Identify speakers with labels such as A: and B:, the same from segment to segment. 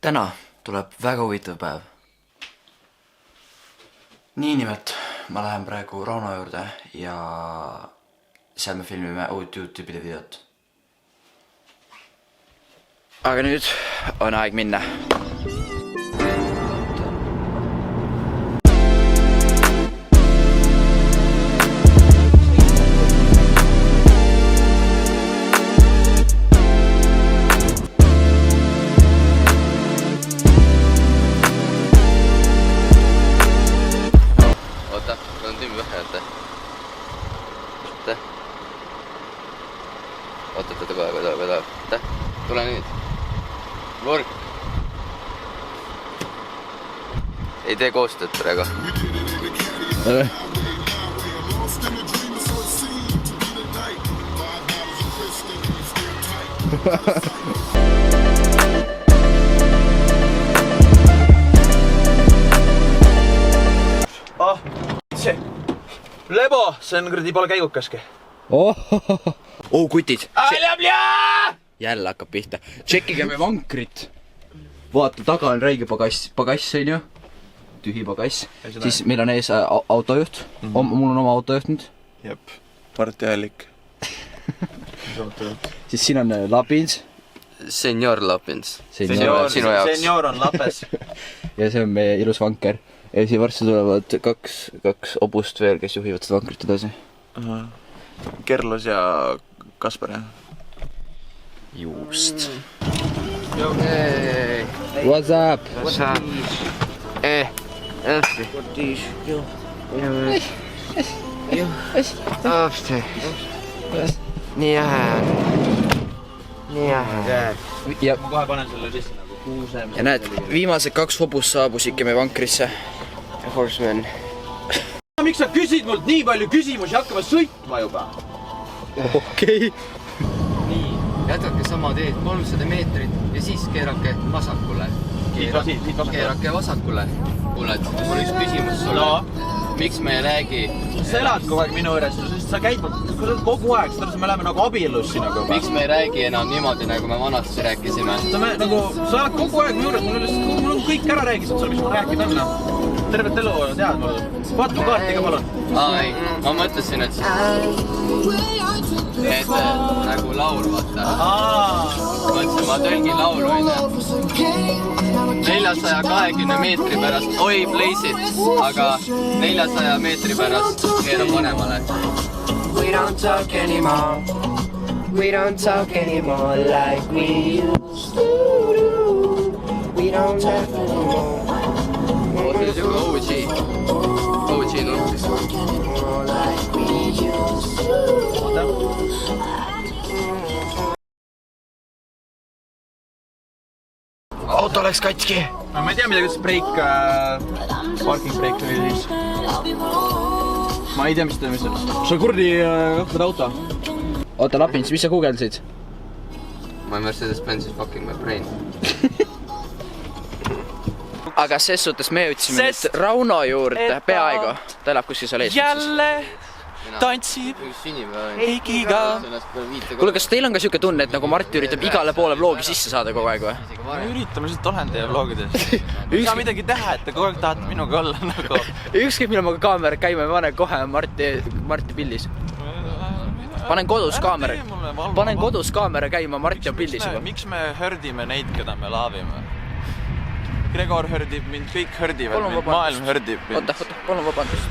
A: Täna tuleb väga huvitav päev. Nii nimelt, ma lähen praegu Rauno juurde ja seal me filmime uut YouTube'ide videot. Aga nüüd on aeg minna. Oota, tule nüüd. Vork. Ei tee koostööd praegu.
B: See Lebo, see on kuradi pole käigukaski.
A: Kutid. Jälle hakkab pihta. Tšekkige me vankrit. Vaata, taga on räige pagass on ju. Tühi pagass. Siis meil on ees autojuht. Mul on oma autojuht nüüd.
B: Jep, partijalik.
A: Siis siin on Lapins.
C: Senior Lapins.
B: Senior on Lapes.
A: Ja see on meie ilus vanker. Ja siin varsti tulevad kaks obust veel, kes juhivad seda vankrit edasi.
B: Kerlos ja Kasper, jah?
A: Just. Hey. What's up?
C: What's up? Elfti. Elfti. Nii jahe on. Nii jahe.
B: Ma kohe panen selle sisse nagu kuuse.
A: Ja näed, viimased 2 hobust saabusidki me vankrisse.
C: Horseman.
B: Miks sa küsid mult nii palju küsimusi, hakkame sõitma juba?
A: Okei.
C: Nii, jätkake sama teed 300 meetrit ja siis keerake vasakule. Keerake vasakule. Kuuled, mul üks küsimus sulle. Miks me ei räägi?
B: Sa elad kogu aeg minu juures, sest sa käid kogu aeg, me läheme nagu abielus siin nagu.
C: Miks me ei räägi enam niimoodi, nagu me vanasti rääkisime?
B: Sa oled kogu aeg minu juures, mul on kõik ära räägitud sul, mis mul rääkida on. Tervet elu tead mul. Vaata mu kaarti ka palun.
C: Ei, ma mõtlesin, et nagu laul, vaata. Mõtlesin, ma tõlgin laulu, on 420 meetri pärast, oi, pleisid, aga 400 meetri pärast keerab vanemale.
D: We don't talk anymore. We don't talk anymore like we used to do. We don't talk anymore.
C: See on siuke OG nurk.
D: Like we used to do.
A: Auto läks katki.
B: Ma ei tea midagi, kas parking break oli siis. Ma ei tea, mis ta on. Sa kurdi õhkud auto.
A: Oota, Lapins, mis sa guugeldasid?
C: My Mercedes-Benz is fucking my brain.
A: Aga ses suhtes me jõudsime nüüd Rauno juurde peaaegu. Ta elab kuskil seal ees.
B: Jälle tantsib Heikiga.
A: Kuule, kas teil on ka siuke tunne, et nagu Martti üritab igale poole vlogi sisse saada kogu aeg või?
B: Ma üritan, lihtsalt olen teie vlogides. Ei saa midagi teha, et te kogu aeg tahate minuga olla nagu.
A: Ükskõik millal ma kaamera käime, ma panen kohe Martti pildis. Panen kodus kaamera käima, Martti on pildis juba.
B: Miks me hördime neid, keda me laavime? Gregor hördib mind, kõik hördivad mind, maailm hördib mind.
A: Oota, palun vabandust.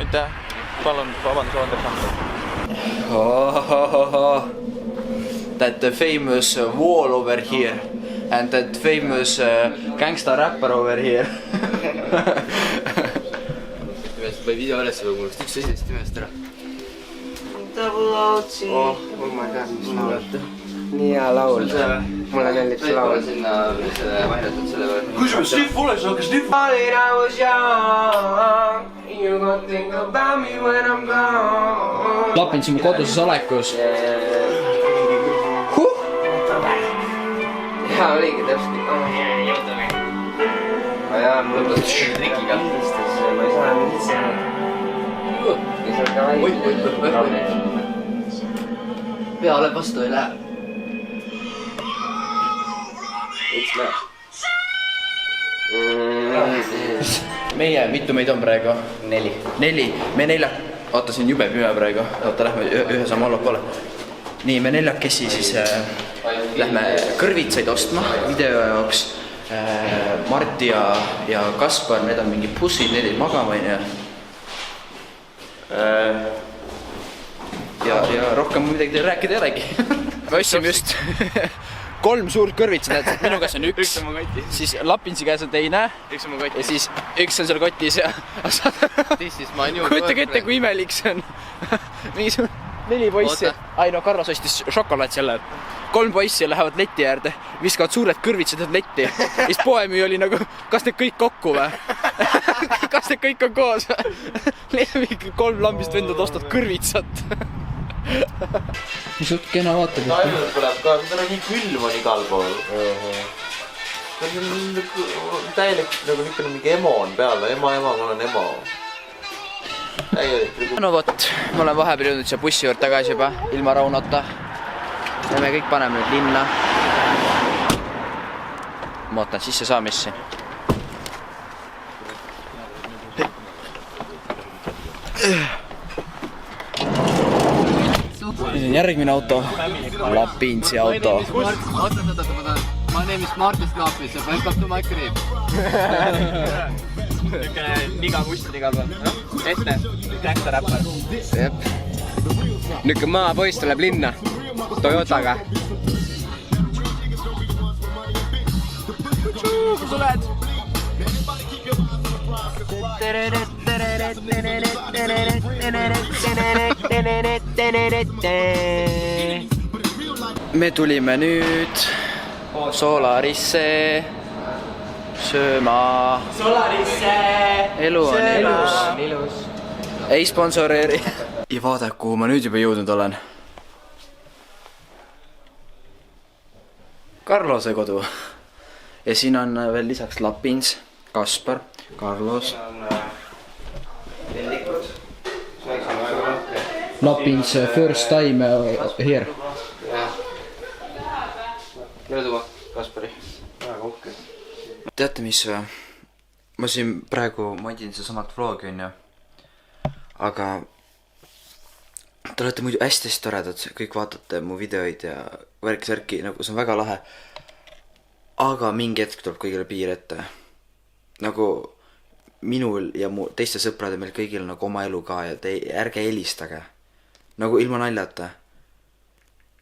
B: Aitäh, palun vabandust.
A: That famous wall over here and that famous gangsta rapper over here.
C: Või video üles või mul üks esimest imest ära.
D: Double OT. Oh my god, mis laul. Nii hea laul. Mulle meeldib see laul.
C: Sinna vainatud selle või?
B: Kui sul sniff ole, sa hakkas sniff.
D: I was young. You gon' think about me when I'm gone.
A: Lapins mu koduses olekus.
D: Jaa, oligi täpselt. Jaa, mul on trikiga. Ma ei saa üldse. Ei saa ka väike.
A: Peale vastu ei lähe.
D: Miks me?
A: meie, mitu meid on praegu? 4. Me 4. Oota, siin jube pime praegu. Oota, lähme ühe samme allapoole. Nii, me 4 siis lähme kõrvitsaid ostma video jaoks. Marti ja Kaspar, need on mingi bussid, need ei magama, onju. Ja rohkem midagi teile rääkida ei olegi. Me ostsime just 3 suurt kõrvitsat, et minu käes on 1, siis Lapinsi käes on teine ja siis 1 on seal kotis ja kujutage ette, kui imelik see on. Mingi 4 poissi. Ai no, Carlos ostis šokolaad selle. 3 poissi lähevad leti äärde, viskavad suured kõrvitsad letti. Ja siis poemüüja oli nagu, kas need kõik kokku või? Kas need kõik on koos? 3 lambist vendad ostavad kõrvitsat. Mis suht kena vaatad?
B: Ainult tuleb ka, seda on nii külm on igal pool. See on täielik nagu niisugune mingi emo on peal, ema, ma olen emo.
A: No vot, ma olen vahepeal jõudnud siia bussi juurde tagasi juba, ilma Raunota. Ja me kõik paneme nüüd linna. Ma ootan sisse saamist siin. Järgmine auto, Lapinsi auto.
C: Oota, ma neem smartest laapis ja welcome to my crib.
B: Niga muster igal pool. Ette, Gangsta Rapper.
C: Jep. Nüüd maapoiss tuleb linna Toyotaga.
A: Kus oled? Me tulime nüüd Solarisse sööma.
C: Solarisse!
A: Elu on ilus. Ei sponsoreeri. Ja vaada, kuhu ma nüüd juba jõudnud olen. Carlose kodu. Ja siin on veel lisaks Lapins, Kaspar, Carlos. Lapins first time here.
C: Kelle tuua? Kaspari. Väga uhke.
A: Teate mis või? Ma siin praegu mandin seda samalt vlogi on ju. Aga te olete muidu hästi toredad, kõik vaatate mu videoid ja värki, nagu see on väga lahe. Aga mingi hetk tuleb kõigile piir ette. Nagu minul ja mu teiste sõprade meil kõigil nagu oma elu ka ja ärge helistage. Nagu ilma naljata.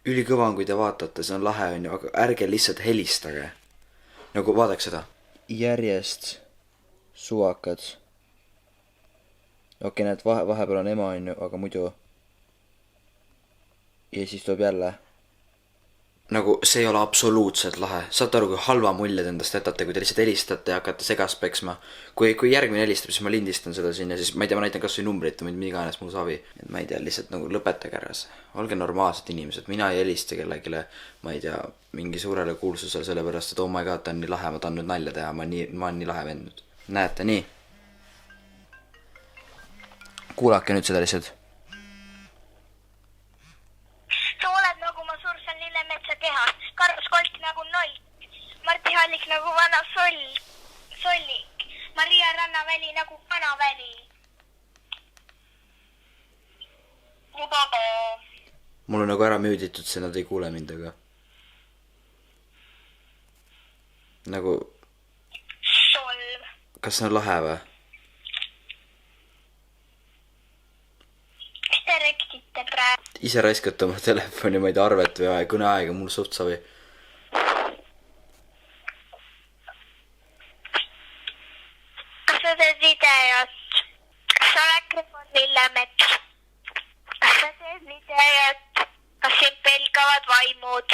A: Ülikõva on, kui te vaatate, see on lahe on ju, aga ärge lihtsalt helistage. Nagu vaadake seda. Järjest suvakad. Okei, need vahepeal on ema on ju, aga muidu. Ja siis tuleb jälle. Nagu see ei ole absoluutselt lahe. Saate aru, kui halva muljed endast jätate, kui te lihtsalt helistate ja hakkate segast peksma. Kui järgmine helistab, siis ma lindistan seda siin ja siis ma ei tea, ma näitan kas või numbrit või mida iganes mul savi. Et ma ei tea, lihtsalt nagu lõpetage ära see. Olge normaalsed inimesed, mina ei helista kellegile, ma ei tea, mingi suurele kuulsusel sellepärast, et oh my god, ta on nii lahe, ma tahan nüüd nalja teha, ma olen nii lahe vendnud. Näete, nii. Kuulake nüüd seda lihtsalt.
E: Sa oled nagu ma sursan Lillemetsa kehas, Carlos Kolk nagu Noik, Marti Hallik nagu vana Sollik, Maria Rannaväli nagu Kanaväli.
A: Mul on nagu ära müüditud, see nad ei kuule mind, aga nagu
E: Solv.
A: Kas see on lahe või?
E: Mis te rektite praegu?
A: Ise raiskate oma telefoni, ma ei tea, arvet või kõneaega, mul suht savi.
E: Kas sa teed videot? Kas sa mikrofon Lillemets? Kas sa teed videot? Kas sind pelgavad vaimud?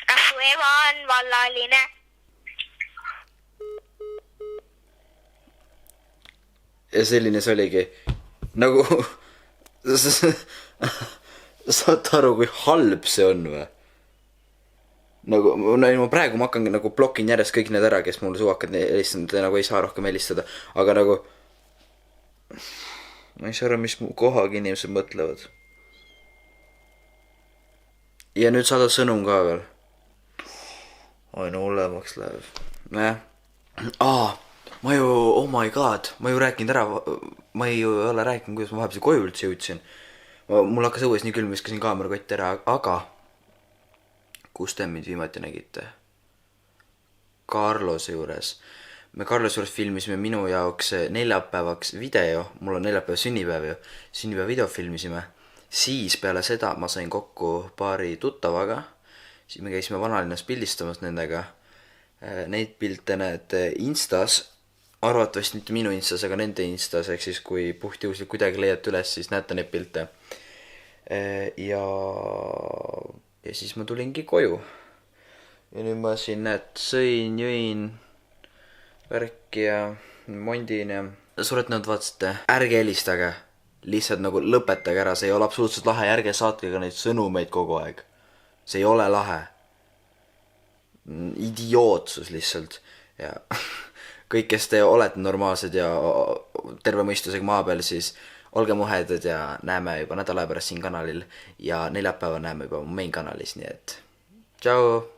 E: Kas su ema on vallaline?
A: Ja selline see oligi. Nagu saate aru, kui halb see on või? Nagu, ma praegu ma hakkan nagu blokin järjest kõik need ära, kes mul suvakad helistanud, nagu ei saa rohkem helistada. Aga nagu ma ei saa aru, mis mu kohaga inimesed mõtlevad. Ja nüüd saada sõnum ka veel. Aina hullemaks läheb. Näe, ma ju, oh my god, ma ju rääkinud ära, ma ei ole rääkinud, kuidas ma vahepeal koju üldse jõudsin. Mul hakkas õues nii külm, viskasin kaamerakotti ära, aga kus te mind viimati nägite? Carlose juures. Me Carlose juures filmisime minu jaoks neljapäevaks video, mul on neljapäev sünnipäev ju, sünnipäev video filmisime. Siis peale seda ma sain kokku paari tuttavaga, siis me käisime vanalinnas pildistamas nendega. Neid pilte näete Instas, arvatavasti mitte minu Instas, aga nende Instas, ehk siis kui puhtjuhuslik kuidagi leiate üles, siis näete neid pilte. Ja siis ma tulingi koju. Ja nüüd ma siin sõin, jõin värki ja mondin ja suured nõud vaatasite. Ärge helistage, lihtsalt nagu lõpetage ära, see ei ole absoluutselt lahe, ärge saatke ka neid sõnumeid kogu aeg. See ei ole lahe. Idiootsus lihtsalt ja kõik, kes te olete normaalsed ja terve mõistusega maa peal, siis olge muhedad ja näeme juba nädala pärast siin kanalil ja neljapäeva näeme juba main kanalis, nii et tšau!